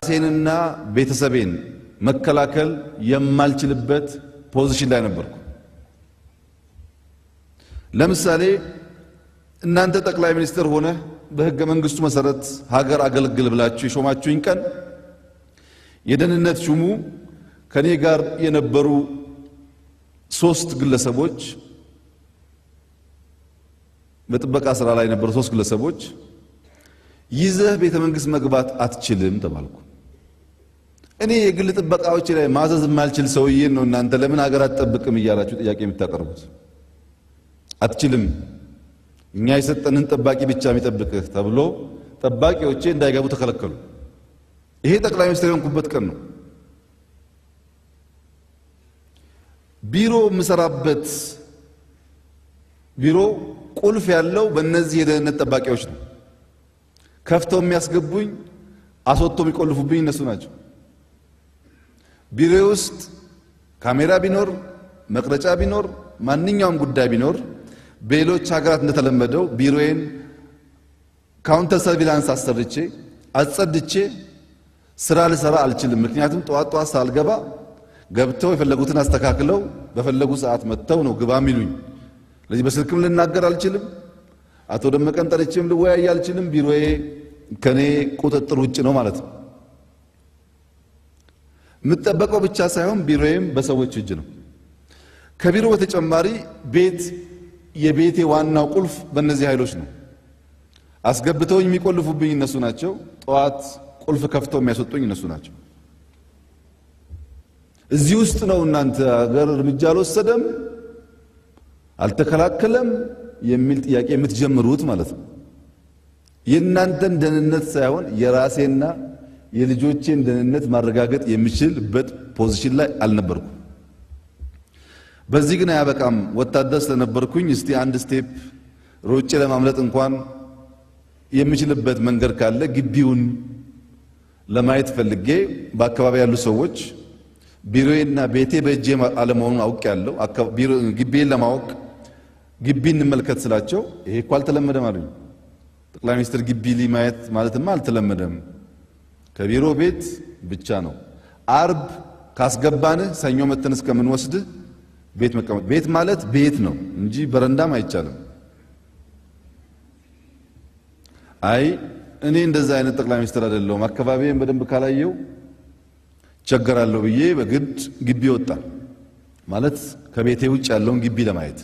ራሴንና ቤተሰቤን መከላከል የማልችልበት ፖዚሽን ላይ ነበርኩ። ለምሳሌ እናንተ ጠቅላይ ሚኒስትር ሆነ በህገ መንግስቱ መሰረት ሀገር አገልግል ብላችሁ የሾማችሁኝ ቀን የደህንነት ሹሙ ከኔ ጋር የነበሩ 3 ግለሰቦች በጥበቃ ስራ ላይ የነበሩ 3 ግለሰቦች ይዘህ ቤተ መንግስት መግባት አትችልም ተባልኩ። እኔ የግል ጥበቃዎች ላይ ማዘዝ የማልችል ሰውዬ ነው እናንተ ለምን ሀገር አትጠብቅም እያላችሁ ጥያቄ የምታቀርቡት? አትችልም፣ እኛ የሰጠንን ጠባቂ ብቻ የሚጠብቅህ ተብሎ ጠባቂዎቼ እንዳይገቡ ተከለከሉ። ይሄ ጠቅላይ ሚኒስትር የሆንኩበት ቀን ነው። ቢሮ የምሰራበት ቢሮ ቁልፍ ያለው በእነዚህ የደህንነት ጠባቂዎች ነው። ከፍተው የሚያስገቡኝ አስወጥተው የሚቆልፉብኝ እነሱ ናቸው። ቢሮ ውስጥ ካሜራ ቢኖር መቅረጫ ቢኖር ማንኛውም ጉዳይ ቢኖር በሌሎች ሀገራት እንደተለመደው ቢሮዬን ካውንተር ሰርቪላንስ አሰርቼ አጸድቼ ስራ ልሰራ አልችልም። ምክንያቱም ጠዋት ሳልገባ ገብተው የፈለጉትን አስተካክለው በፈለጉ ሰዓት መጥተው ነው ግባ የሚሉኝ። ለዚህ በስልክም ልናገር አልችልም። አቶ ደመቀን ጠርቼም ልወያይ አልችልም። ቢሮዬ ከኔ ቁጥጥር ውጭ ነው ማለት ነው። የምጠበቀው ብቻ ሳይሆን ቢሮዬም በሰዎች እጅ ነው። ከቢሮ በተጨማሪ የቤቴ ዋናው ቁልፍ በእነዚህ ኃይሎች ነው። አስገብተው የሚቆልፉብኝ እነሱ ናቸው። ጠዋት ቁልፍ ከፍተው የሚያስወጡኝ እነሱ ናቸው። እዚህ ውስጥ ነው እናንተ ሀገር እርምጃ አልወሰደም አልተከላከለም የሚል ጥያቄ የምትጀምሩት ማለት ነው። የእናንተን ደህንነት ሳይሆን የራሴና የልጆቼን ደህንነት ማረጋገጥ የሚችልበት ፖዚሽን ላይ አልነበርኩም። በዚህ ግን አያበቃም። ወታደር ስለነበርኩኝ እስቲ አንድ ስቴፕ ሮጬ ለማምለጥ እንኳን የሚችልበት መንገድ ካለ ግቢውን ለማየት ፈልጌ በአካባቢ ያሉ ሰዎች ቢሮዬና ቤቴ በእጄ አለመሆኑን አውቄያለሁ። ግቢዬን ለማወቅ ግቢ እንመልከት ስላቸው ይሄ እኮ አልተለመደም አሉኝ። ጠቅላይ ሚኒስትር ግቢ ማየት ማለትማ አልተለመደም፣ ከቢሮ ቤት ብቻ ነው። አርብ ካስገባንህ ሰኞ መተን እስከምንወስድህ ቤት መቀመጥ። ቤት ማለት ቤት ነው እንጂ በረንዳም አይቻልም። አይ እኔ እንደዛ አይነት ጠቅላይ ሚኒስትር አይደለሁም፣ አካባቢዬን በደንብ ካላየው ቸገራለሁ ብዬ በግድ ግቢ ወጣ ማለት ከቤቴ ውጭ ያለውን ግቢ ለማየት።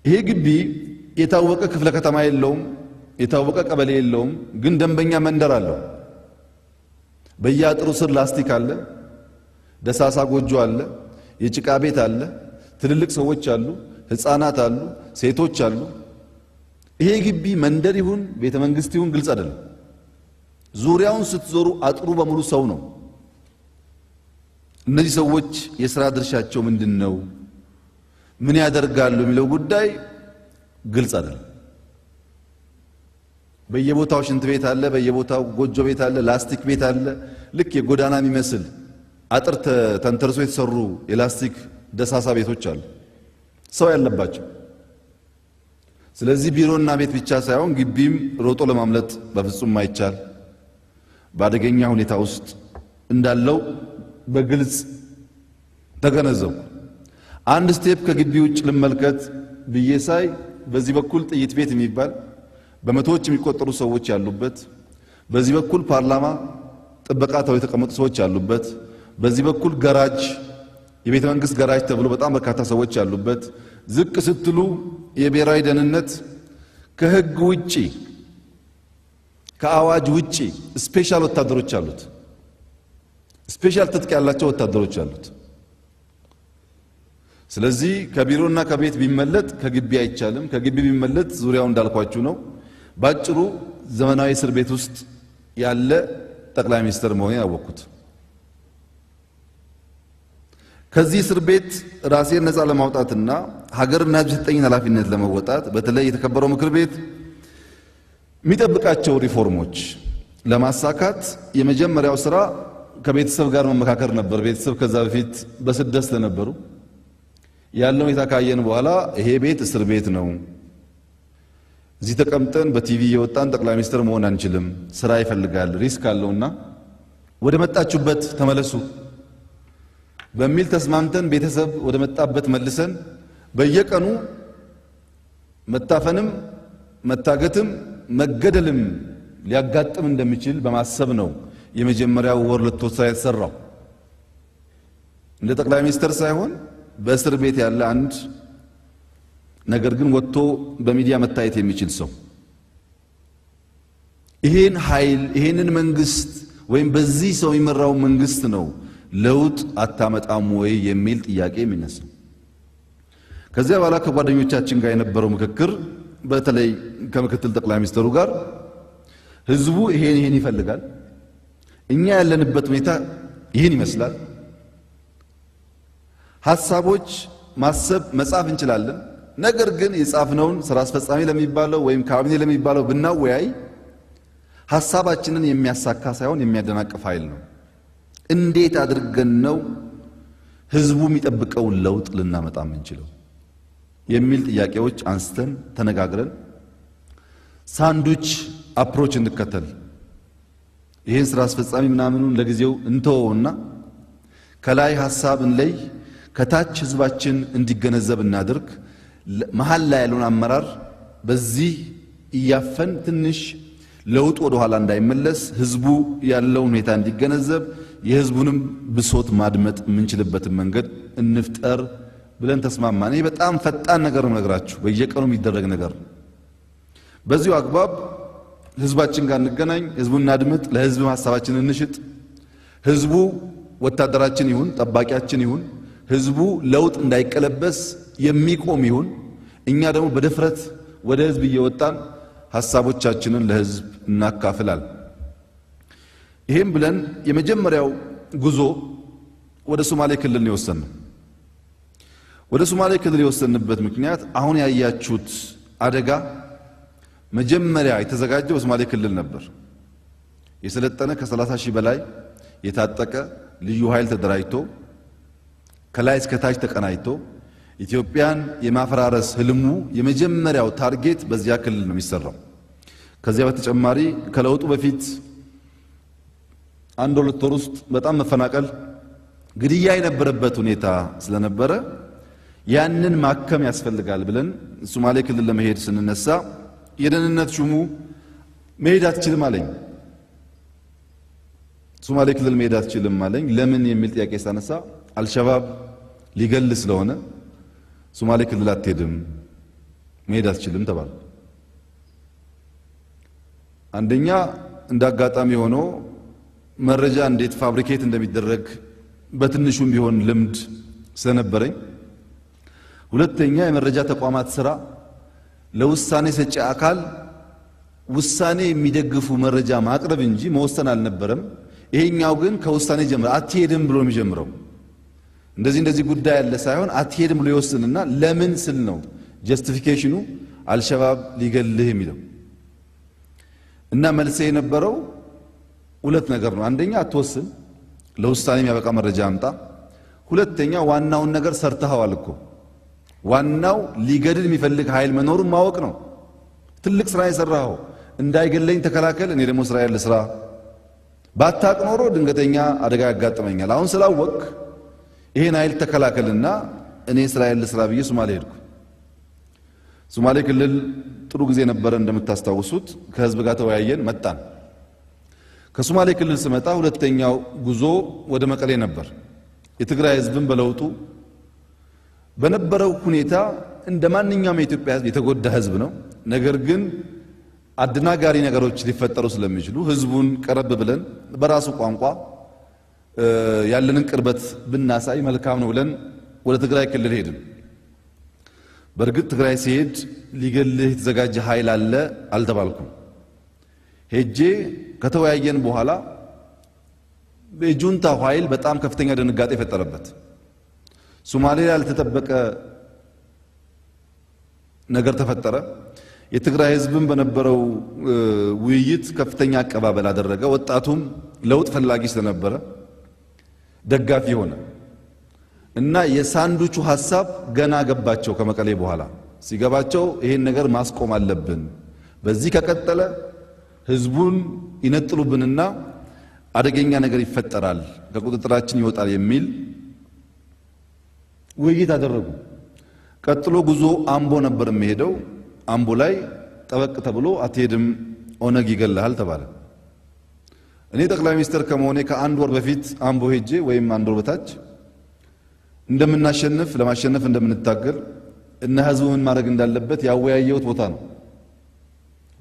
ይሄ ግቢ የታወቀ ክፍለ ከተማ የለውም፣ የታወቀ ቀበሌ የለውም፣ ግን ደንበኛ መንደር አለው። በየአጥሩ ስር ላስቲክ አለ፣ ደሳሳ ጎጆ አለ፣ የጭቃ ቤት አለ፣ ትልልቅ ሰዎች አሉ፣ ህፃናት አሉ፣ ሴቶች አሉ። ይሄ ግቢ መንደር ይሁን ቤተ መንግስት ይሁን ግልጽ አይደለም። ዙሪያውን ስትዞሩ አጥሩ በሙሉ ሰው ነው። እነዚህ ሰዎች የሥራ ድርሻቸው ምንድነው? ምን ያደርጋሉ የሚለው ጉዳይ ግልጽ አይደለም። በየቦታው ሽንት ቤት አለ፣ በየቦታው ጎጆ ቤት አለ፣ ላስቲክ ቤት አለ። ልክ የጎዳና የሚመስል አጥር ተንተርሶ የተሰሩ የላስቲክ ደሳሳ ቤቶች አሉ፣ ሰው ያለባቸው። ስለዚህ ቢሮና ቤት ብቻ ሳይሆን ግቢም ሮጦ ለማምለጥ በፍጹም ማይቻል በአደገኛ ሁኔታ ውስጥ እንዳለው በግልጽ ተገነዘቡ። አንድ ስቴፕ ከግቢ ውጭ ልመልከት ብዬ ሳይ በዚህ በኩል ጥይት ቤት የሚባል በመቶዎች የሚቆጠሩ ሰዎች ያሉበት፣ በዚህ በኩል ፓርላማ ጥበቃ ተው የተቀመጡ ሰዎች ያሉበት፣ በዚህ በኩል ገራጅ የቤተ መንግስት ገራጅ ተብሎ በጣም በርካታ ሰዎች ያሉበት፣ ዝቅ ስትሉ የብሔራዊ ደህንነት ከህግ ውጪ ከአዋጅ ውጪ ስፔሻል ወታደሮች አሉት። ስፔሻል ትጥቅ ያላቸው ወታደሮች አሉት። ስለዚህ ከቢሮና ከቤት ቢመለጥ ከግቢ አይቻልም። ከግቢ ቢመለጥ ዙሪያው እንዳልኳችሁ ነው። ባጭሩ ዘመናዊ እስር ቤት ውስጥ ያለ ጠቅላይ ሚኒስትር መሆኔን ያወቅኩት። ከዚህ እስር ቤት ራሴን ነፃ ለማውጣትና ሀገርና ሕዝብ የሰጠኝን ኃላፊነት ለመወጣት በተለይ የተከበረው ምክር ቤት የሚጠብቃቸው ሪፎርሞች ለማሳካት የመጀመሪያው ስራ ከቤተሰብ ጋር መመካከር ነበር። ቤተሰብ ከዛ በፊት በስደት ስለነበሩ ያለው ሁኔታ ካየን በኋላ ይሄ ቤት እስር ቤት ነው፣ እዚህ ተቀምጠን በቲቪ የወጣን ጠቅላይ ሚኒስትር መሆን አንችልም፣ ስራ ይፈልጋል፣ ሪስክ አለውና ወደ መጣችሁበት ተመለሱ በሚል ተስማምተን ቤተሰብ ወደ መጣበት መልሰን በየቀኑ መታፈንም መታገትም መገደልም ሊያጋጥም እንደሚችል በማሰብ ነው የመጀመሪያው ወር ለተወሰነ የተሰራው። እንደ ጠቅላይ ሚኒስትር ሳይሆን በእስር ቤት ያለ አንድ ነገር ግን ወጥቶ በሚዲያ መታየት የሚችል ሰው ይሄን ኃይል ይሄንን መንግስት ወይም በዚህ ሰው የሚመራው መንግስት ነው ለውጥ አታመጣም ወይ የሚል ጥያቄ የሚነሳው። ከዚያ በኋላ ከጓደኞቻችን ጋር የነበረው ምክክር በተለይ ከምክትል ጠቅላይ ሚኒስትሩ ጋር ህዝቡ ይሄን ይፈልጋል፣ እኛ ያለንበት ሁኔታ ይሄን ይመስላል፣ ሐሳቦች ማሰብ መጻፍ እንችላለን። ነገር ግን የጻፍነውን ስራ አስፈጻሚ ለሚባለው ወይም ካቢኔ ለሚባለው ብናወያይ ሐሳባችንን የሚያሳካ ሳይሆን የሚያደናቅፍ ኃይል ነው። እንዴት አድርገን ነው ህዝቡ የሚጠብቀውን ለውጥ ልናመጣ የምንችለው የሚል ጥያቄዎች አንስተን ተነጋግረን ሳንዱች አፕሮች እንከተል። ይሄን ስራ አስፈጻሚ ምናምኑን ለጊዜው እንተወውና ከላይ ሐሳብን ላይ ከታች ህዝባችን እንዲገነዘብ እናድርግ። መሃል ላይ ያለውን አመራር በዚህ እያፈን ትንሽ ለውጥ ወደ ኋላ እንዳይመለስ ህዝቡ ያለውን ሁኔታ እንዲገነዘብ የህዝቡንም ብሶት ማድመጥ የምንችልበትን መንገድ እንፍጠር ብለን ተስማማን። ይሄ በጣም ፈጣን ነገር ነው ነገራችሁ፣ በየቀኑ የሚደረግ ነገር። በዚሁ አግባብ ህዝባችን ጋር እንገናኝ፣ ህዝቡን እናድምጥ፣ ለህዝብ ሐሳባችንን እንሽጥ። ህዝቡ ወታደራችን ይሁን ጠባቂያችን ይሁን፣ ህዝቡ ለውጥ እንዳይቀለበስ የሚቆም ይሁን፣ እኛ ደግሞ በድፍረት ወደ ህዝብ እየወጣን ሐሳቦቻችንን ለህዝብ እናካፍላል። ይሄን ብለን የመጀመሪያው ጉዞ ወደ ሶማሌ ክልል ነው የወሰንነው። ወደ ሶማሌ ክልል የወሰንበት ምክንያት አሁን ያያችሁት አደጋ መጀመሪያ የተዘጋጀው በሶማሌ ክልል ነበር። የሰለጠነ ከ30 ሺህ በላይ የታጠቀ ልዩ ኃይል ተደራጅቶ ከላይ እስከ ታች ተቀናጅቶ ኢትዮጵያን የማፈራረስ ህልሙ የመጀመሪያው ታርጌት በዚያ ክልል ነው የሚሰራው። ከዚያ በተጨማሪ ከለውጡ በፊት አንድ ሁለት ወር ውስጥ በጣም መፈናቀል፣ ግድያ የነበረበት ሁኔታ ስለነበረ ያንን ማከም ያስፈልጋል ብለን ሶማሌ ክልል ለመሄድ ስንነሳ የደህንነት ሹሙ መሄድ አትችልም አለኝ። ሶማሌ ክልል መሄድ አትችልም አለኝ። ለምን የሚል ጥያቄ ሳነሳ አልሸባብ ሊገል ስለሆነ ሶማሌ ክልል አትሄድም መሄድ አትችልም ተባለ። አንደኛ እንዳጋጣሚ ሆኖ መረጃ እንዴት ፋብሪኬት እንደሚደረግ በትንሹም ቢሆን ልምድ ስለነበረኝ፣ ሁለተኛ የመረጃ ተቋማት ስራ ለውሳኔ ሰጪ አካል ውሳኔ የሚደግፉ መረጃ ማቅረብ እንጂ መወሰን አልነበረም። ይሄኛው ግን ከውሳኔ ጀምሮ አትሄድም ብሎ የሚጀምረው እንደዚህ ጉዳይ ያለ ሳይሆን አትሄድም ብሎ ይወስንና ለምን ስል ነው ጀስቲፊኬሽኑ አልሸባብ ሊገልህ የሚለው። እና መልሴ የነበረው ሁለት ነገር ነው። አንደኛ አትወስን፣ ለውሳኔ የሚያበቃ መረጃ አምጣ። ሁለተኛ ዋናውን ነገር ሰርተሃዋል እኮ። ዋናው ሊገድል የሚፈልግ ኃይል መኖሩን ማወቅ ነው። ትልቅ ስራ የሰራኸው እንዳይገለኝ ተከላከል፣ እኔ ደግሞ ስራ ያለ ስራ ባታቅ ኖሮ ድንገተኛ አደጋ ያጋጥመኛል። አሁን ስላወቅ ይሄን ኃይል ተከላከልና እኔ ስራ ያለ ስራ ብዬ ሶማሌ ሄድኩ። ሶማሌ ክልል ጥሩ ጊዜ ነበረ እንደምታስታውሱት። ከህዝብ ጋር ተወያየን መጣን። ከሶማሌ ክልል ስመጣ ሁለተኛው ጉዞ ወደ መቀሌ ነበር። የትግራይ ህዝብን በለውጡ በነበረው ሁኔታ እንደማንኛውም የኢትዮጵያ ህዝብ የተጎዳ ህዝብ ነው። ነገር ግን አደናጋሪ ነገሮች ሊፈጠሩ ስለሚችሉ ህዝቡን ቀረብ ብለን በራሱ ቋንቋ ያለንን ቅርበት ብናሳይ መልካም ነው ብለን ወደ ትግራይ ክልል ሄድን። በርግጥ ትግራይ ሲሄድ ሊገልህ የተዘጋጀ ኃይል አለ አልተባልኩም። ሄጄ ከተወያየን በኋላ በጁንታ ኃይል በጣም ከፍተኛ ድንጋጤ ፈጠረበት። ሶማሌ ላይ ያልተጠበቀ ነገር ተፈጠረ። የትግራይ ህዝብም በነበረው ውይይት ከፍተኛ አቀባበል አደረገ። ወጣቱም ለውጥ ፈላጊ ስለነበረ ደጋፊ ሆነ እና የሳንዱቹ ሐሳብ ገና ገባቸው። ከመቀሌ በኋላ ሲገባቸው ይሄን ነገር ማስቆም አለብን፣ በዚህ ከቀጠለ ህዝቡን ይነጥሉብንና አደገኛ ነገር ይፈጠራል፣ ከቁጥጥራችን ይወጣል የሚል ውይይት አደረጉ። ቀጥሎ ጉዞ አምቦ ነበር የሚሄደው። አምቦ ላይ ጠበቅ ተብሎ አትሄድም ኦነግ ይገለሃል ተባለ። እኔ ጠቅላይ ሚኒስትር ከመሆኔ ከአንድ ወር በፊት አምቦ ሄጄ ወይም አንድ ወር በታች እንደምናሸንፍ ለማሸነፍ እንደምንታገል እና ህዝቡ ምን ማድረግ እንዳለበት ያወያየሁት ቦታ ነው።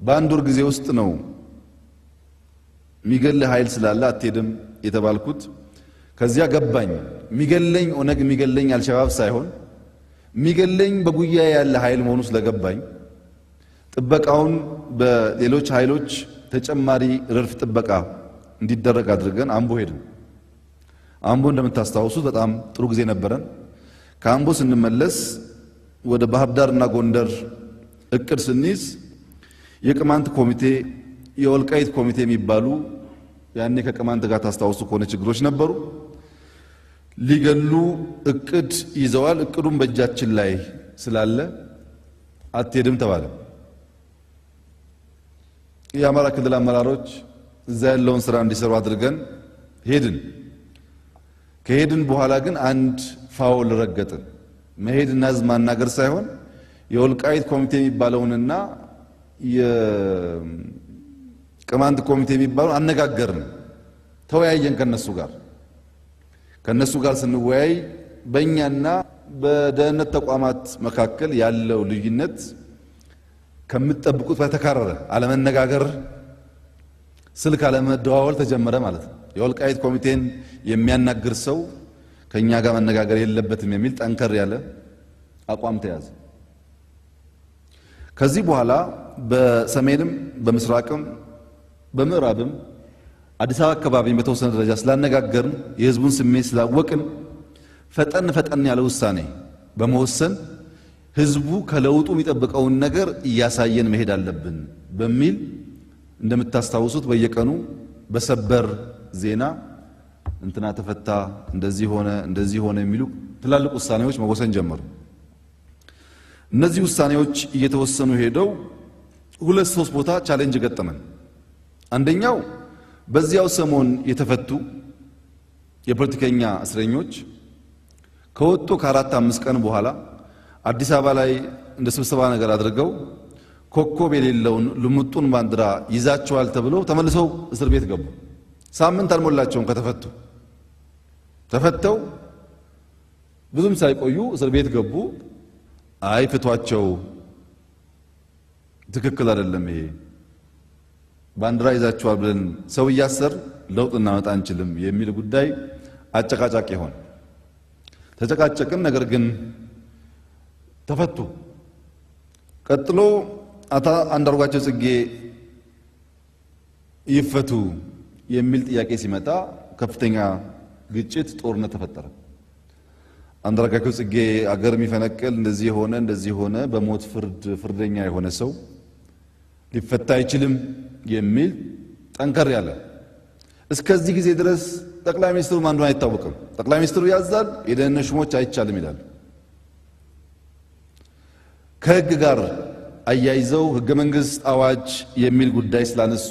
በአንድ ወር ጊዜ ውስጥ ነው ሚገል ኃይል ስላለ አትሄድም የተባልኩት። ከዚያ ገባኝ ሚገለኝ ኦነግ ሚገለኝ አልሸባብ ሳይሆን ሚገለኝ በጉያ ያለ ኃይል መሆኑ ስለገባኝ ጥበቃውን በሌሎች ኃይሎች ተጨማሪ ረድፍ ጥበቃ እንዲደረግ አድርገን አምቦ ሄድን። አምቦ እንደምታስታውሱት በጣም ጥሩ ጊዜ ነበረን። ከአምቦ ስንመለስ ወደ ባህር ዳርና ጎንደር እቅድ ስንይዝ የቅማንት ኮሚቴ የወልቃይት ኮሚቴ የሚባሉ ያኔ ከቅማንት ጋር ታስታውሱ ከሆነ ችግሮች ነበሩ። ሊገሉ እቅድ ይዘዋል። እቅዱን በእጃችን ላይ ስላለ አትሄድም ተባለ። የአማራ ክልል አመራሮች እዛ ያለውን ስራ እንዲሰሩ አድርገን ሄድን። ከሄድን በኋላ ግን አንድ ፋውል ረገጥን። መሄድና ህዝብ ማናገር ሳይሆን የወልቃይት ኮሚቴ የሚባለውንና የቅማንት ኮሚቴ የሚባለውን አነጋገርን፣ ተወያየን ከነሱ ጋር ስንወያይ በእኛና በደህንነት ተቋማት መካከል ያለው ልዩነት ከምትጠብቁት በተካረረ አለመነጋገር፣ ስልክ አለመደዋወል ተጀመረ ማለት ነው። የወልቃይት ኮሚቴን የሚያናግር ሰው ከኛ ጋር መነጋገር የለበትም የሚል ጠንከር ያለ አቋም ተያዘ። ከዚህ በኋላ በሰሜንም በምስራቅም በምዕራብም አዲስ አበባ አካባቢ በተወሰነ ደረጃ ስላነጋገርን የህዝቡን ስሜት ስላወቅን ፈጠን ያለ ውሳኔ በመወሰን ህዝቡ ከለውጡ የሚጠብቀውን ነገር እያሳየን መሄድ አለብን በሚል እንደምታስታውሱት በየቀኑ በሰበር ዜና እንትና ተፈታ፣ እንደዚህ ሆነ የሚሉ ትላልቅ ውሳኔዎች መወሰን ጀመሩ። እነዚህ ውሳኔዎች እየተወሰኑ ሄደው ሁለት ሶስት ቦታ ቻሌንጅ ገጠመን። አንደኛው በዚያው ሰሞን የተፈቱ የፖለቲከኛ እስረኞች ከወጡ ከአራት አምስት ቀን በኋላ አዲስ አበባ ላይ እንደ ስብሰባ ነገር አድርገው ኮከብ የሌለውን ልሙጡን ባንዲራ ይዛቸዋል ተብለው ተመልሰው እስር ቤት ገቡ። ሳምንት አልሞላቸውም ተፈተው ብዙም ሳይቆዩ እስር ቤት ገቡ። አይ ፍቷቸው፣ ትክክል አይደለም ይሄ ባንዲራ ይዛቸዋል ብለን ሰው እያሰር ለውጥ እናመጣ አንችልም የሚል ጉዳይ አጨቃጫቂ ሆነ። ተጨቃጨቅን፣ ነገር ግን ተፈቱ። ቀጥሎ አንዳርጋቸው ጽጌ ይፈቱ የሚል ጥያቄ ሲመጣ ከፍተኛ ግጭት፣ ጦርነት ተፈጠረ። አንዳርጋቸው ጽጌ አገር የሚፈነቅል እንደዚህ ሆነ በሞት ፍርደኛ የሆነ ሰው ሊፈታ አይችልም የሚል ጠንከር ያለ። እስከዚህ ጊዜ ድረስ ጠቅላይ ሚኒስትሩ ማን እንደሆነ አይታወቅም። ጠቅላይ ሚኒስትሩ ያዛል፣ የደህንነት ሹሞች አይቻልም ይላል። ከህግ ጋር አያይዘው ህገ መንግስት አዋጅ የሚል ጉዳይ ስላነሱ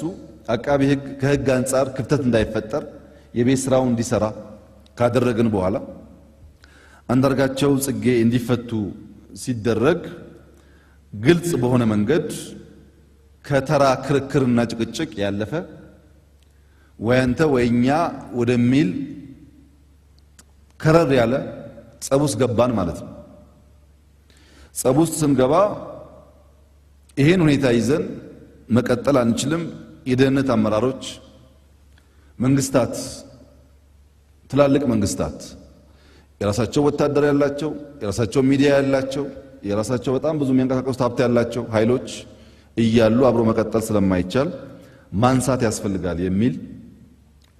አቃቢ ህግ ከህግ አንጻር ክፍተት እንዳይፈጠር የቤት ስራውን እንዲሰራ ካደረግን በኋላ አንዳርጋቸው ጽጌ እንዲፈቱ ሲደረግ ግልጽ በሆነ መንገድ ከተራ ክርክርና ጭቅጭቅ ያለፈ ወያንተ ወይኛ ወደሚል ከረር ያለ ጸብ ውስጥ ገባን ማለት ነው። ጸብ ውስጥ ስንገባ ይሄን ሁኔታ ይዘን መቀጠል አንችልም። የደህንነት አመራሮች፣ መንግስታት፣ ትላልቅ መንግስታት የራሳቸው ወታደር ያላቸው፣ የራሳቸው ሚዲያ ያላቸው፣ የራሳቸው በጣም ብዙ የሚንቀሳቀሱት ሀብት ያላቸው ኃይሎች እያሉ አብሮ መቀጠል ስለማይቻል ማንሳት ያስፈልጋል የሚል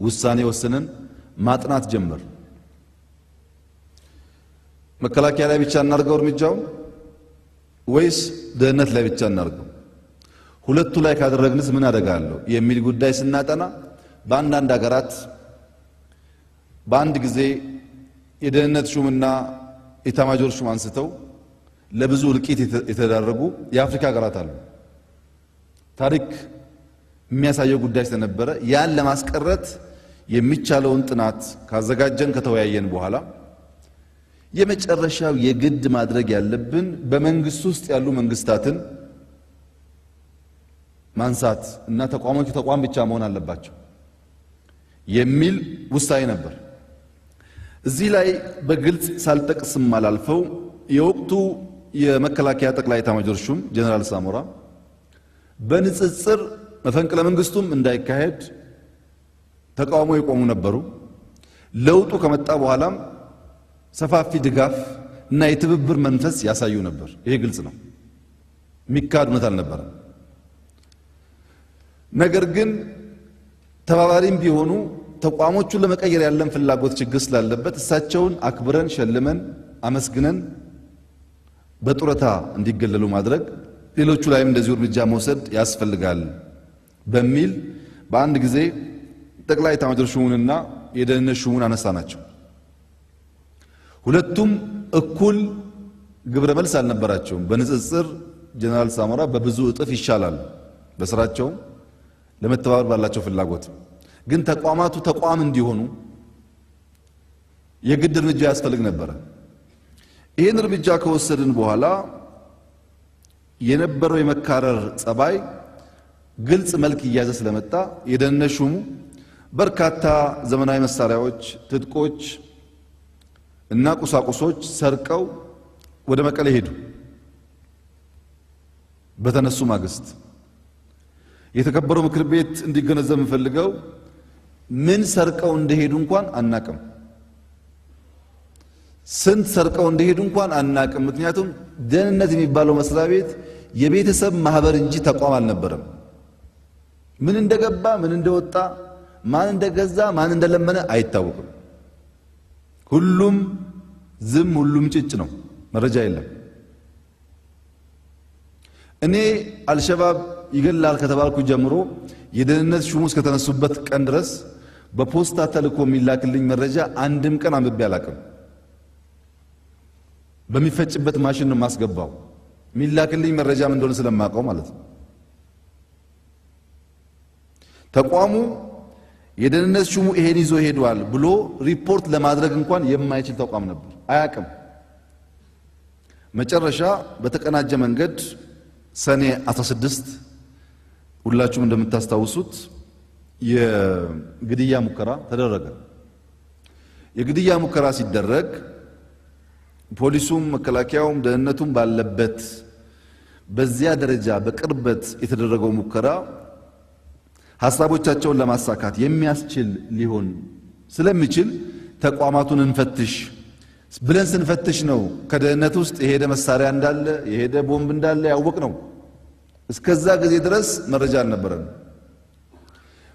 ውሳኔ ወስነን ማጥናት ጀመር። መከላከያ ላይ ብቻ እናርገው እርምጃው ወይስ ደህንነት ላይ ብቻ እናርገው? ሁለቱ ላይ ካደረግንስ ምን አደጋ አለው የሚል ጉዳይ ስናጠና በአንዳንድ ሀገራት በአንድ ጊዜ የደህንነት ሹምና ኢታማጆር ሹም አንስተው ለብዙ እልቂት የተዳረጉ የአፍሪካ ሀገራት አሉ። ታሪክ የሚያሳየው ጉዳይ ስለነበረ ያን ለማስቀረት የሚቻለውን ጥናት ካዘጋጀን ከተወያየን በኋላ የመጨረሻው የግድ ማድረግ ያለብን በመንግስት ውስጥ ያሉ መንግስታትን ማንሳት እና ተቋሞቹ ተቋም ብቻ መሆን አለባቸው የሚል ውሳኔ ነበር። እዚህ ላይ በግልጽ ሳልጠቅስም አላልፈው የወቅቱ የመከላከያ ጠቅላይ ኤታማዦር ሹም ጀነራል ሳሞራ በንጽጽር መፈንቅለ መንግስቱም እንዳይካሄድ ተቃውሞ የቆሙ ነበሩ። ለውጡ ከመጣ በኋላም ሰፋፊ ድጋፍ እና የትብብር መንፈስ ያሳዩ ነበር። ይሄ ግልጽ ነው፣ የሚካድ እውነት አልነበረም። ነገር ግን ተባባሪም ቢሆኑ ተቋሞቹን ለመቀየር ያለን ፍላጎት ችግር ስላለበት እሳቸውን አክብረን ሸልመን አመስግነን በጡረታ እንዲገለሉ ማድረግ፣ ሌሎቹ ላይም እንደዚሁ እርምጃ መውሰድ ያስፈልጋል በሚል በአንድ ጊዜ ጠቅላይ ኤታማዦር ሹሙንና የደህንነት ሹሙን አነሳናቸው። ሁለቱም እኩል ግብረ መልስ አልነበራቸውም። በንጽጽር ጀነራል ሳሞራ በብዙ እጥፍ ይሻላል በስራቸው ለመተባበር ባላቸው ፍላጎት። ግን ተቋማቱ ተቋም እንዲሆኑ የግድ እርምጃ ያስፈልግ ነበር። ይህን እርምጃ ከወሰድን በኋላ የነበረው የመካረር ጸባይ ግልጽ መልክ እያዘ ስለመጣ የደህንነት ሹሙ በርካታ ዘመናዊ መሳሪያዎች፣ ትጥቆች እና ቁሳቁሶች ሰርቀው ወደ መቀሌ ሄዱ። በተነሱ ማግስት የተከበረው ምክር ቤት እንዲገነዘብ የምፈልገው ምን ሰርቀው እንደሄዱ እንኳን አናቅም። ስንት ሰርቀው እንደሄዱ እንኳን አናቅም። ምክንያቱም ደህንነት የሚባለው መስሪያ ቤት የቤተሰብ ማህበር እንጂ ተቋም አልነበረም። ምን እንደገባ ምን እንደወጣ ማን እንደገዛ ማን እንደለመነ አይታወቅም። ሁሉም ዝም ሁሉም ጭጭ ነው። መረጃ የለም። እኔ አልሸባብ ይገላል ከተባልኩ ጀምሮ የደህንነት ሹሙ እስከተነሱበት ቀን ድረስ በፖስታ ተልኮ የሚላክልኝ መረጃ አንድም ቀን አንብቤ አላቅም። በሚፈጭበት ማሽን ነው ማስገባው። የሚላክልኝ መረጃ ምን እንደሆነ ስለማውቀው ማለት ነው። ተቋሙ የደህንነት ሹሙ ይሄን ይዞ ሄዷል ብሎ ሪፖርት ለማድረግ እንኳን የማይችል ተቋም ነበር። አያቅም። መጨረሻ በተቀናጀ መንገድ ሰኔ 16 ሁላችሁም እንደምታስታውሱት የግድያ ሙከራ ተደረገ። የግድያ ሙከራ ሲደረግ ፖሊሱም መከላከያውም ደህንነቱም ባለበት በዚያ ደረጃ በቅርበት የተደረገው ሙከራ ሐሳቦቻቸውን ለማሳካት የሚያስችል ሊሆን ስለሚችል ተቋማቱን እንፈትሽ ብለን ስንፈትሽ ነው ከደህንነት ውስጥ የሄደ መሳሪያ እንዳለ የሄደ ቦምብ እንዳለ ያወቅ ነው። እስከዛ ጊዜ ድረስ መረጃ አልነበረም።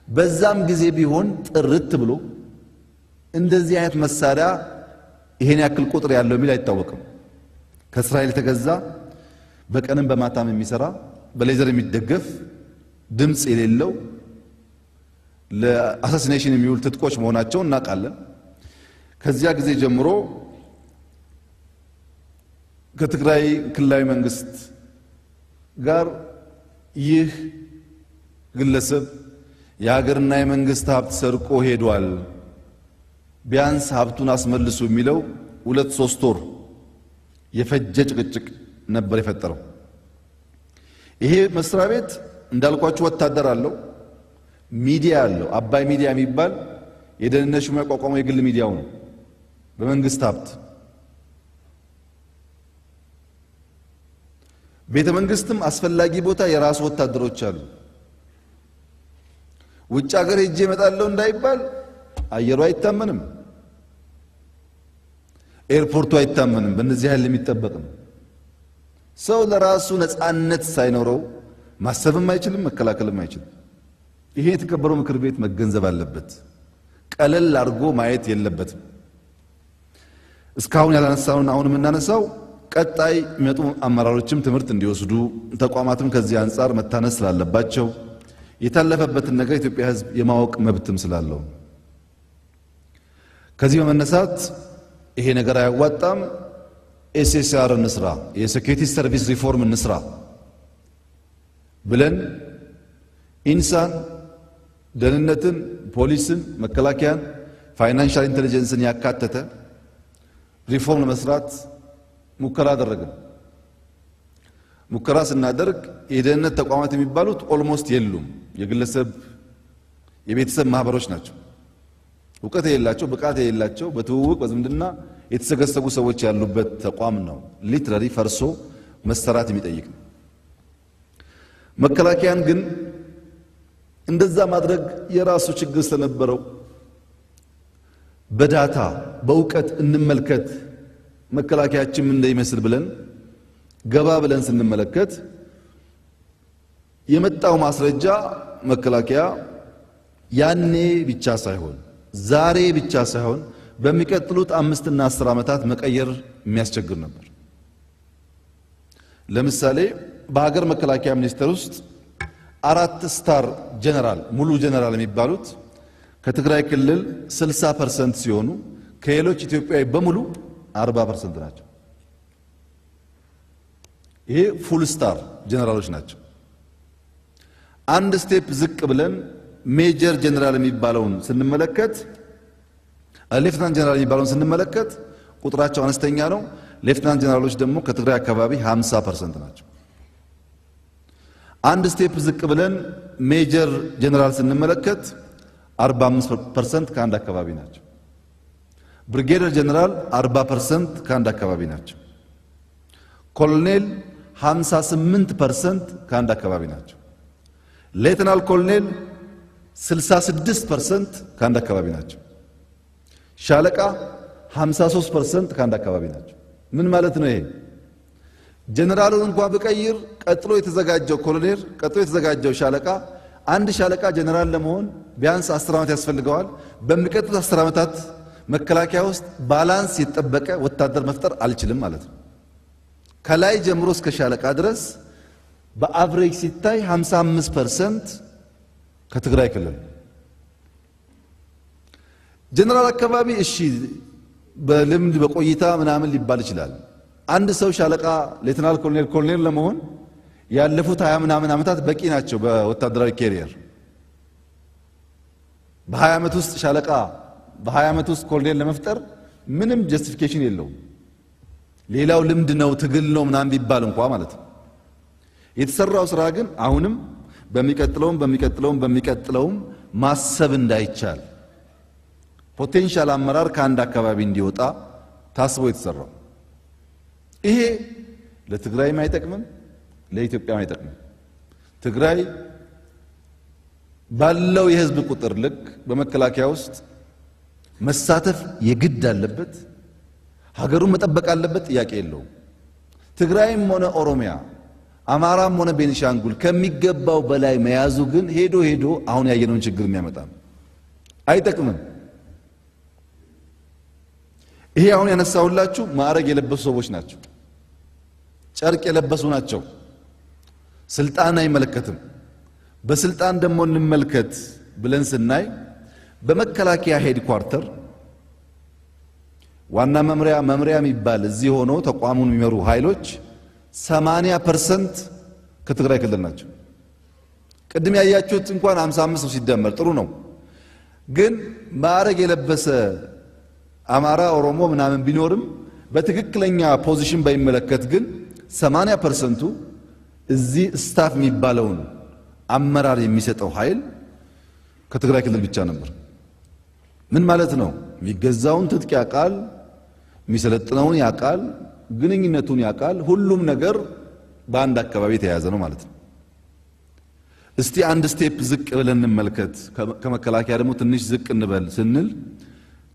በዛም ጊዜ ቢሆን ጥርት ብሎ እንደዚህ አይነት መሳሪያ ይሄን ያክል ቁጥር ያለው ሚል አይታወቅም። ከእስራኤል የተገዛ በቀንም በማታም የሚሰራ በሌዘር የሚደገፍ ድምጽ የሌለው ለአሳሲኔሽን የሚውል ትጥቆች መሆናቸውን እናውቃለን። ከዚያ ጊዜ ጀምሮ ከትግራይ ክልላዊ መንግስት ጋር ይህ ግለሰብ የሀገርና የመንግስት ሀብት ሰርቆ ሄዷል፣ ቢያንስ ሀብቱን አስመልሱ የሚለው 2-3 ወር የፈጀ ጭቅጭቅ ነበር የፈጠረው። ይሄ መስሪያ ቤት እንዳልኳችሁ ወታደር አለው፣ ሚዲያ አለው። አባይ ሚዲያ የሚባል የደህንነት ሹሙ ያቋቋመው የግል ሚዲያው ነው በመንግስት ሀብት። ቤተ መንግስትም አስፈላጊ ቦታ የራሱ ወታደሮች አሉ። ውጭ ሀገር ሄጄ እመጣለሁ እንዳይባል አየሩ አይታመንም፣ ኤርፖርቱ አይታመንም። በእነዚህ ያህል የሚጠበቅ ነው። ሰው ለራሱ ነፃነት ሳይኖረው ማሰብም አይችልም፣ መከላከልም አይችልም። ይሄ የተከበረው ምክር ቤት መገንዘብ አለበት። ቀለል አድርጎ ማየት የለበትም። እስካሁን ያላነሳውን አሁን የምናነሳው ቀጣይ የሚመጡ አመራሮችም ትምህርት እንዲወስዱ ተቋማትም ከዚህ አንጻር መታነስ ስላለባቸው የታለፈበትን ነገር ኢትዮጵያ ሕዝብ የማወቅ መብትም ስላለው ከዚህ በመነሳት ይሄ ነገር አያዋጣም፣ ኤስኤስአር እንስራ፣ የሴኩሪቲ ሰርቪስ ሪፎርም እንስራ ብለን ኢንሳን ደህንነትን፣ ፖሊስን፣ መከላከያን፣ ፋይናንሻል ኢንተለጀንስን ያካተተ ሪፎርም ለመስራት ሙከራ አደረግን። ሙከራ ስናደርግ የደህንነት ተቋማት የሚባሉት ኦልሞስት የሉም። የግለሰብ የቤተሰብ ማህበሮች ናቸው። እውቀት የሌላቸው፣ ብቃት የሌላቸው፣ በትውውቅ በዝምድና የተሰገሰጉ ሰዎች ያሉበት ተቋም ነው። ሊትራሊ ፈርሶ መሰራት የሚጠይቅ ነው። መከላከያን ግን እንደዛ ማድረግ የራሱ ችግር ስለነበረው በዳታ በእውቀት እንመልከት መከላከያችን እንደይመስል ብለን ገባ ብለን ስንመለከት የመጣው ማስረጃ መከላከያ ያኔ ብቻ ሳይሆን ዛሬ ብቻ ሳይሆን በሚቀጥሉት 5 እና 10 ዓመታት መቀየር የሚያስቸግር ነበር። ለምሳሌ በሀገር መከላከያ ሚኒስቴር ውስጥ 4 ስታር ጀነራል ሙሉ ጀነራል የሚባሉት ከትግራይ ክልል 60% ሲሆኑ ከሌሎች ኢትዮጵያዊ በሙሉ 40% ናቸው። ይሄ ፉል ስታር ጀነራሎች ናቸው። አንድ ስቴፕ ዝቅ ብለን ሜጀር ጀነራል የሚባለውን ስንመለከት ሌፍትናንት ጀነራል የሚባለውን ስንመለከት ቁጥራቸው አነስተኛ ነው። ሌፍትናንት ጀነራሎች ደግሞ ከትግራይ አካባቢ 50% ናቸው። አንድ ስቴፕ ዝቅ ብለን ሜጀር ጀነራል ስንመለከት 45% ከአንድ አካባቢ ናቸው። ብሪጌደር ጀነራል 40% ከአንድ አካባቢ ናቸው። ኮሎኔል 58% ከአንድ አካባቢ ናቸው። ሌተናል ኮሎኔል 66% ከአንድ አካባቢ ናቸው። ሻለቃ 53% ከአንድ አካባቢ ናቸው። ምን ማለት ነው ይሄ? ጀነራሉን እንኳን በቀይር ቀጥሎ የተዘጋጀው ኮሎኔል ቀጥሎ የተዘጋጀው ሻለቃ አንድ ሻለቃ ጀነራል ለመሆን ቢያንስ 10 ዓመት ያስፈልገዋል። በሚቀጥሉት 10 ዓመታት መከላከያ ውስጥ ባላንስ የተጠበቀ ወታደር መፍጠር አልችልም ማለት ነው። ከላይ ጀምሮ እስከ ሻለቃ ድረስ በአቨሬጅ ሲታይ 55% ከትግራይ ክልል። ጀነራል አካባቢ እሺ በልምድ በቆይታ ምናምን ሊባል ይችላል። አንድ ሰው ሻለቃ፣ ሌተናል ኮሎኔል፣ ኮሎኔል ለመሆን ያለፉት 20 ምናምን ዓመታት በቂ ናቸው በወታደራዊ ኬሪየር። በ20 ዓመት ውስጥ ሻለቃ፣ በ20 ዓመት ውስጥ ኮሎኔል ለመፍጠር ምንም ጀስቲፊኬሽን የለውም። ሌላው ልምድ ነው ትግል ነው ምናምን ቢባል እንኳን ማለት ነው። የተሰራው ስራ ግን አሁንም በሚቀጥለውም ማሰብ እንዳይቻል ፖቴንሻል አመራር ከአንድ አካባቢ እንዲወጣ ታስቦ የተሰራው ይሄ ለትግራይም አይጠቅምም፣ ለኢትዮጵያም አይጠቅምም። ትግራይ ባለው የህዝብ ቁጥር ልክ በመከላከያ ውስጥ መሳተፍ የግድ አለበት። ሀገሩን መጠበቅ አለበት፣ ጥያቄ የለውም። ትግራይም ሆነ ኦሮሚያ፣ አማራም ሆነ ቤኒሻንጉል ከሚገባው በላይ መያዙ ግን ሄዶ አሁን ያየነውን ችግር የሚያመጣ አይጠቅምም። ይሄ አሁን ያነሳሁላችሁ ማዕረግ የለበሱ ሰዎች ናቸው፣ ጨርቅ የለበሱ ናቸው። ስልጣን አይመለከትም። በስልጣን ደግሞ እንመልከት ብለን ስናይ በመከላከያ ሄድኳርተር ዋና መምሪያ የሚባል እዚህ ሆኖ ተቋሙን የሚመሩ ኃይሎች 80% ከትግራይ ክልል ናቸው። ቅድም ያያችሁት እንኳን 55 ነው ሲደመር ጥሩ ነው። ግን ማዕረግ የለበሰ አማራ፣ ኦሮሞ ምናምን ቢኖርም በትክክለኛ ፖዚሽን ባይመለከት ግን 80%ቱ እዚህ ስታፍ የሚባለውን አመራር የሚሰጠው ኃይል ከትግራይ ክልል ብቻ ነበር። ምን ማለት ነው? የሚገዛውን ትጥቅ ያውቃል፣ የሚሰለጥነውን ያውቃል፣ ግንኙነቱን ያውቃል። ሁሉም ነገር በአንድ አካባቢ የተያያዘ ነው ማለት ነው። እስቲ አንድ ስቴፕ ዝቅ ብለን እንመልከት። ከመከላከያ ደግሞ ትንሽ ዝቅ እንበል ስንል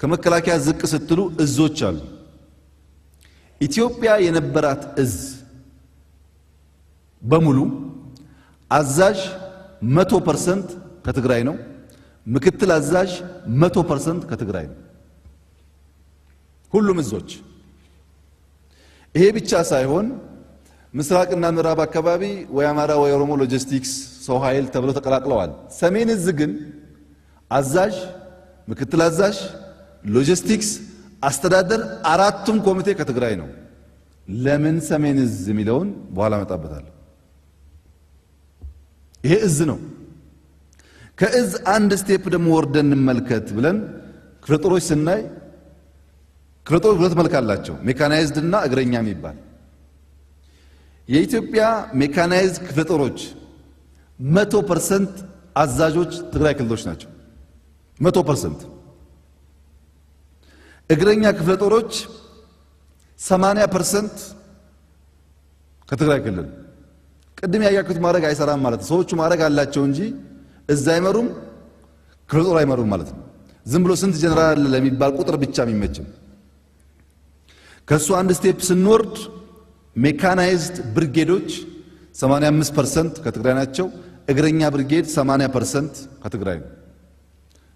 ከመከላከያ ዝቅ ስትሉ እዞች አሉ። ኢትዮጵያ የነበራት እዝ በሙሉ አዛዥ 100% ከትግራይ ነው። ምክትል አዛዥ 100% ከትግራይ ነው። ሁሉም እዞች። ይሄ ብቻ ሳይሆን ምስራቅና ምዕራብ አካባቢ ወይ አማራ ወይ ኦሮሞ ሎጂስቲክስ ሰው ኃይል ተብለው ተቀላቅለዋል። ሰሜን እዝ ግን አዛዥ፣ ምክትል አዛዥ፣ ሎጂስቲክስ፣ አስተዳደር አራቱም ኮሚቴ ከትግራይ ነው። ለምን ሰሜን እዝ የሚለውን በኋላ መጣበታል። ይሄ እዝ ነው። ከእዝ አንድ ስቴፕ ደግሞ ወርደን እንመልከት ብለን ክፍለ ጦሮች ስናይ ክፍለ ጦሮች ሁለት መልክ አላቸው፣ ሜካናይዝድ እና እግረኛ የሚባል። የኢትዮጵያ ሜካናይዝድ ክፍለ ጦሮች 100% አዛዦች ትግራይ ክልሎች ናቸው። 100%። እግረኛ ክፍለ ጦሮች 80% ከትግራይ ክልል። ቅድም ያያችሁት ማድረግ አይሰራም ማለት ነው። ሰዎቹ ማድረግ አላቸው እንጂ እዛ አይመሩም፣ ክፍለ ጦር አይመሩም ማለት ነው። ዝም ብሎ ስንት ጀነራል አለ ለሚባል ቁጥር ብቻ የሚመችም። ከሱ አንድ ስቴፕ ስንወርድ ሜካናይዝድ ብርጌዶች 85% ከትግራይ ናቸው። እግረኛ ብርጌድ 80% ከትግራይ ነው።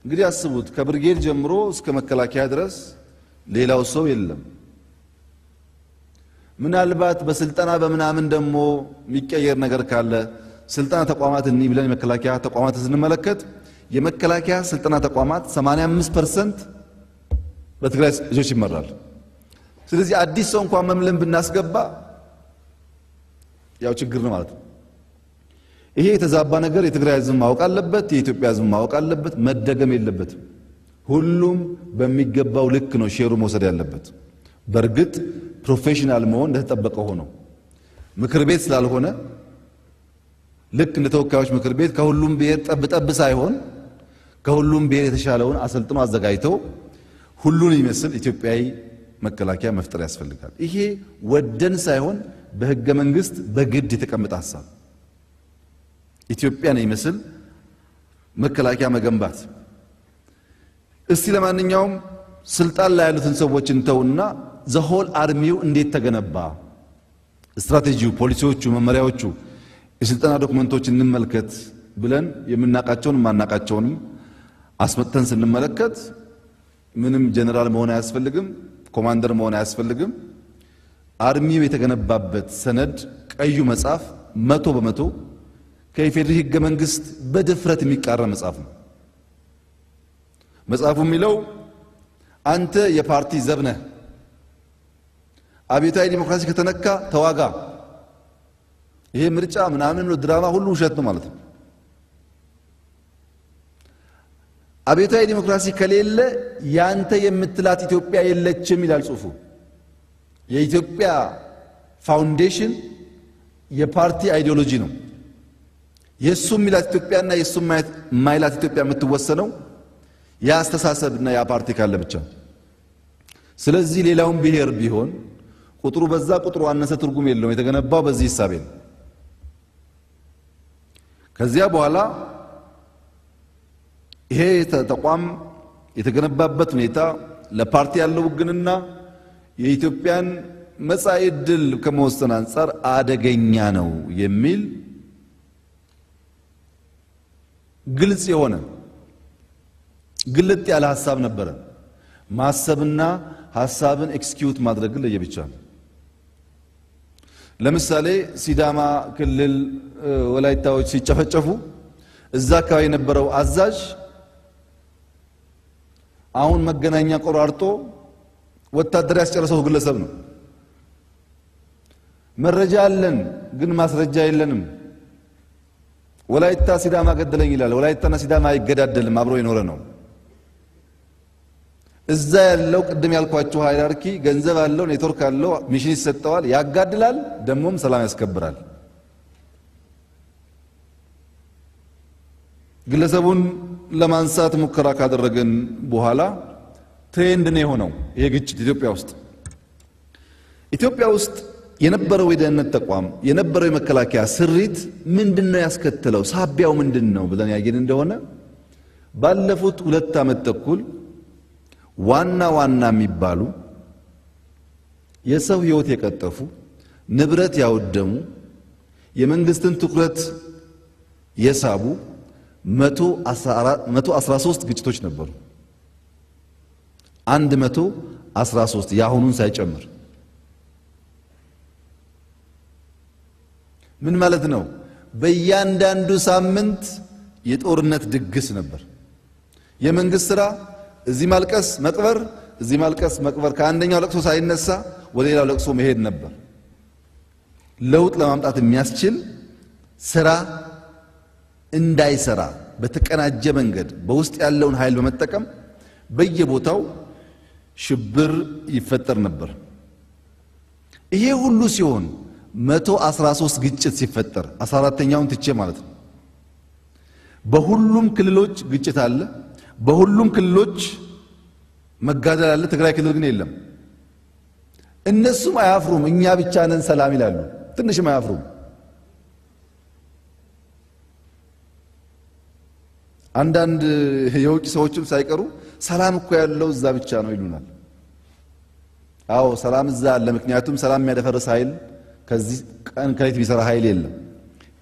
እንግዲህ አስቡት፣ ከብርጌድ ጀምሮ እስከ መከላከያ ድረስ ሌላው ሰው የለም። ምናልባት በስልጠና በምናምን ደግሞ የሚቀየር ነገር ካለ ስልጠና ተቋማት እንይ ብለን የመከላከያ ተቋማት ስንመለከት የመከላከያ ስልጠና ተቋማት 85% በትግራይ ልጆች ይመራል። ስለዚህ አዲስ ሰው እንኳን መምለን ብናስገባ ያው ችግር ነው ማለት ነው። ይሄ የተዛባ ነገር የትግራይ ሕዝብ ማወቅ አለበት፣ የኢትዮጵያ ሕዝብ ማወቅ አለበት። መደገም የለበትም። ሁሉም በሚገባው ልክ ነው ሼሩ መውሰድ ያለበት። በእርግጥ ፕሮፌሽናል መሆን እንደተጠበቀ ሆኖ ምክር ቤት ስላልሆነ ልክ እንደ ተወካዮች ምክር ቤት ከሁሉም ብሔር ጠብ ሳይሆን ከሁሉም ብሔር የተሻለውን አሰልጥኖ አዘጋጅተው ሁሉን ይመስል ኢትዮጵያዊ መከላከያ መፍጠር ያስፈልጋል። ይሄ ወደን ሳይሆን በህገ መንግስት በግድ የተቀመጠ ሐሳብ፣ ኢትዮጵያን ይመስል መከላከያ መገንባት። እስቲ ለማንኛውም ስልጣን ላይ ያሉትን ሰዎች እንተውና ዘሆል አርሚው እንዴት ተገነባ፣ ስትራቴጂው፣ ፖሊሲዎቹ፣ መመሪያዎቹ፣ የስልጠና ዶክመንቶች እንመልከት ብለን የምናቃቸውን ማናቃቸውን አስመጥተን ስንመለከት ምንም ጀነራል መሆን አያስፈልግም፣ ኮማንደር መሆን አያስፈልግም። አርሚው የተገነባበት ሰነድ ቀዩ መጽሐፍ 100% ከኢፌዴሪ ህገ መንግስት በድፍረት የሚቃረን መጽሐፍ ነው። መጽሐፉ የሚለው አንተ የፓርቲ ዘብ ነህ፣ አብዮታዊ ዲሞክራሲ ከተነካ ተዋጋ። ይሄ ምርጫ ምናምን ነው ድራማ ሁሉ ውሸት ነው ማለት ነው። አብዮታዊ ዲሞክራሲ ከሌለ ያንተ የምትላት ኢትዮጵያ የለችም ይላል ጽሁፉ። የኢትዮጵያ ፋውንዴሽን የፓርቲ አይዲዮሎጂ ነው። የሱ ሚላት ኢትዮጵያና የሱ ማይላት ኢትዮጵያ የምትወሰነው ያ አስተሳሰብና ያ ፓርቲ ካለ ብቻ። ስለዚህ ሌላውን ብሔር ቢሆን ቁጥሩ በዛ ቁጥሩ አነሰ ትርጉም የለውም። የተገነባው በዚህ ሐሳብ ነው። ከዚያ በኋላ ይሄ ተቋም የተገነባበት ሁኔታ ለፓርቲ ያለው ውግንና የኢትዮጵያን መጻኢ ዕድል ከመወሰን አንፃር አደገኛ ነው የሚል ግልጽ የሆነ ግልጥ ያለ ሐሳብ ነበረ። ማሰብና ሐሳብን ኤክስኪዩት ማድረግ ለየብቻ ነው። ለምሳሌ ሲዳማ ክልል ወላይታዎች ሲጨፈጨፉ እዛ አካባቢ የነበረው አዛዥ አሁን መገናኛ ቆራርጦ ወታደር ያስጨረሰው ግለሰብ ነው። መረጃ አለን ግን ማስረጃ የለንም። ወላይታ ሲዳማ ገደለኝ ይላል። ወላይታና ሲዳማ አይገዳደልም፣ አብሮ የኖረ ነው። እዛ ያለው ቅድም ያልኳችሁ ሃይራርኪ ገንዘብ አለው፣ ኔትወርክ አለው፣ ሚሽን ይሰጠዋል፣ ያጋድላል፣ ደሞም ሰላም ያስከብራል። ግለሰቡን ለማንሳት ሙከራ ካደረገን በኋላ ትሬንድ ነው የሆነው ይሄ ግጭት ኢትዮጵያ ውስጥ የነበረው የደህንነት ተቋም የነበረው የመከላከያ ስሪት ምንድነው ያስከተለው? ሳቢያው ምንድነው ብለን ያየን እንደሆነ ባለፉት 2 ዓመት ተኩል ዋና የሚባሉ የሰው ህይወት የቀጠፉ ንብረት ያወደሙ የመንግስትን ትኩረት የሳቡ 113 ግጭቶች ነበሩ። 113 ያሁኑን ሳይጨምር ምን ማለት ነው? በእያንዳንዱ ሳምንት የጦርነት ድግስ ነበር። የመንግስት ስራ እዚህ ማልቀስ መቅበር፣ እዚህ ማልቀስ መቅበር፣ ከአንደኛው ለቅሶ ሳይነሳ ወደ ሌላው ለቅሶ መሄድ ነበር። ለውጥ ለማምጣት የሚያስችል ስራ እንዳይሰራ በተቀናጀ መንገድ በውስጥ ያለውን ኃይል በመጠቀም በየቦታው ሽብር ይፈጠር ነበር። ይሄ ሁሉ ሲሆን 113 ግጭት ሲፈጠር 14ኛውን ትቼ ማለት ነው። በሁሉም ክልሎች ግጭት አለ፣ በሁሉም ክልሎች መጋደል አለ። ትግራይ ክልል ግን የለም። እነሱም አያፍሩም። እኛ ብቻ ነን ሰላም ይላሉ። ትንሽም አያፍሩም። አንዳንድ የውጭ ሰዎችም ሳይቀሩ ሰላም እኮ ያለው እዛ ብቻ ነው ይሉናል። አዎ ሰላም እዛ አለ። ምክንያቱም ሰላም የሚያደፈርስ ኃይል ከዚህ ቀን ከሌት ቢሰራ ኃይል የለም።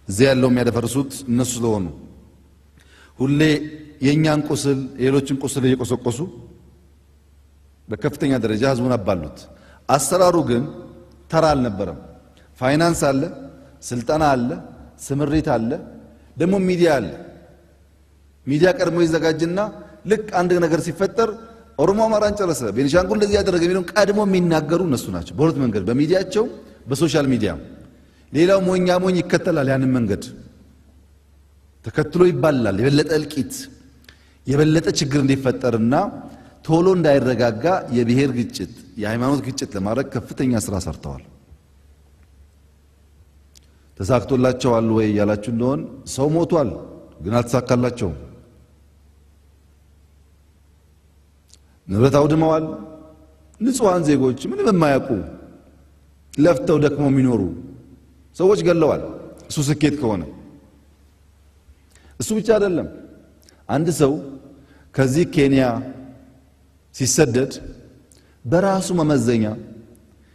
እዚህ ያለው የሚያደፈርሱት እነሱ ስለሆኑ ሁሌ የኛን ቁስል የሌሎችን ቁስል እየቆሰቆሱ በከፍተኛ ደረጃ ህዝቡን አባሉት። አሰራሩ ግን ተራ አልነበረም። ፋይናንስ አለ፣ ስልጠና አለ፣ ስምሪት አለ፣ ደግሞ ሚዲያ አለ። ሚዲያ ቀድሞ ይዘጋጅና ልክ አንድ ነገር ሲፈጠር ኦሮሞ አማራን ጨረሰ፣ ቤኒሻንጉል እንደዚህ ያደረገ የሚለውን ቀድሞ የሚናገሩ እነሱ ናቸው። በሁለት መንገድ፣ በሚዲያቸው በሶሻል ሚዲያ። ሌላው ሞኛ ሞኝ ይከተላል። ያንን መንገድ ተከትሎ ይባላል። የበለጠ እልቂት፣ የበለጠ ችግር እንዲፈጠርና ቶሎ እንዳይረጋጋ የብሔር ግጭት፣ የሃይማኖት ግጭት ለማድረግ ከፍተኛ ስራ ሰርተዋል። ተሳክቶላቸዋል ወይ ያላችሁ እንደሆን ሰው ሞቷል፣ ግን አልተሳካላቸውም። ንብረት አውድመዋል። ንጹሃን ዜጎች ምንም የማያውቁ ለፍተው ደክመው የሚኖሩ ሰዎች ገለዋል። እሱ ስኬት ከሆነ እሱ ብቻ አይደለም። አንድ ሰው ከዚህ ኬንያ ሲሰደድ በራሱ መመዘኛ